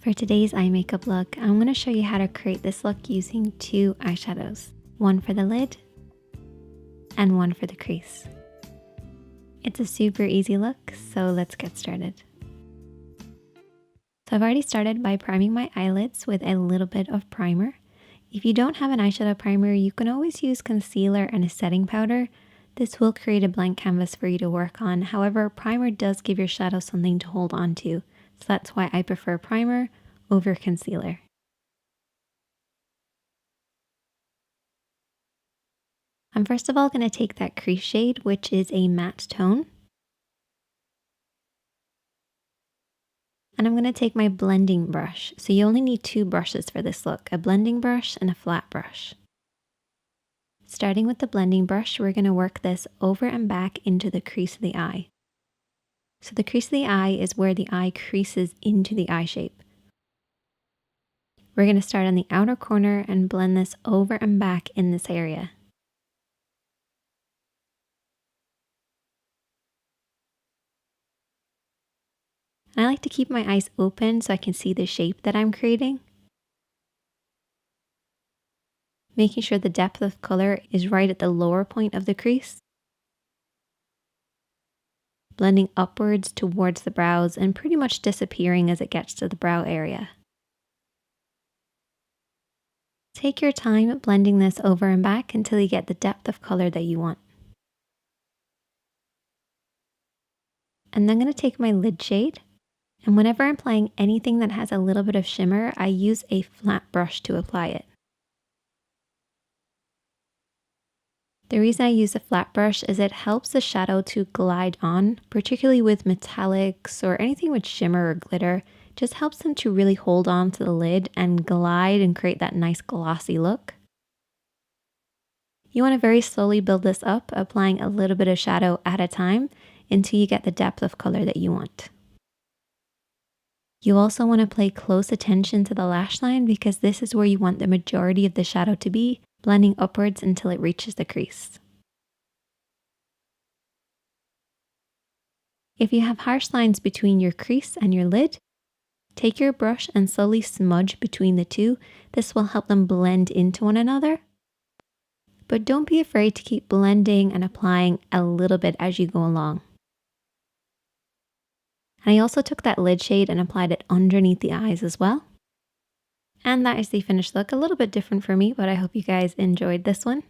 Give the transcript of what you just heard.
For today's eye makeup look, I'm going to show you how to create this look using two eyeshadows, one for the lid and one for the crease. It's a super easy look, so let's get started. So I've already started by priming my eyelids with a little bit of primer. If you don't have an eyeshadow primer, you can always use concealer and a setting powder. This will create a blank canvas for you to work on. However, primer does give your shadow something to hold on to. So that's why I prefer primer over concealer. I'm first of all going to take that crease shade, which is a matte tone. And I'm going to take my blending brush. So you only need two brushes for this look, a blending brush and a flat brush. Starting with the blending brush, we're going to work this over and back into the crease of the eye. So the crease of the eye is where the eye creases into the eye shape. We're going to start on the outer corner and blend this over and back in this area. And I like to keep my eyes open so I can see the shape that I'm creating. Making sure the depth of color is right at the lower point of the crease. Blending upwards towards the brows and pretty much disappearing as it gets to the brow area. Take your time blending this over and back until you get the depth of color that you want. And then I'm going to take my lid shade, and whenever I'm applying anything that has a little bit of shimmer, I use a flat brush to apply it. The reason I use a flat brush is it helps the shadow to glide on, particularly with metallics or anything with shimmer or glitter. It just helps them to really hold on to the lid and glide and create that nice glossy look. You want to very slowly build this up, applying a little bit of shadow at a time until you get the depth of color that you want. You also want to pay close attention to the lash line because this is where you want the majority of the shadow to be, blending upwards until it reaches the crease. If you have harsh lines between your crease and your lid, take your brush and slowly smudge between the two. This will help them blend into one another. But don't be afraid to keep blending and applying a little bit as you go along. And I also took that lid shade and applied it underneath the eyes as well. And that is the finished look, a little bit different for me, but I hope you guys enjoyed this one.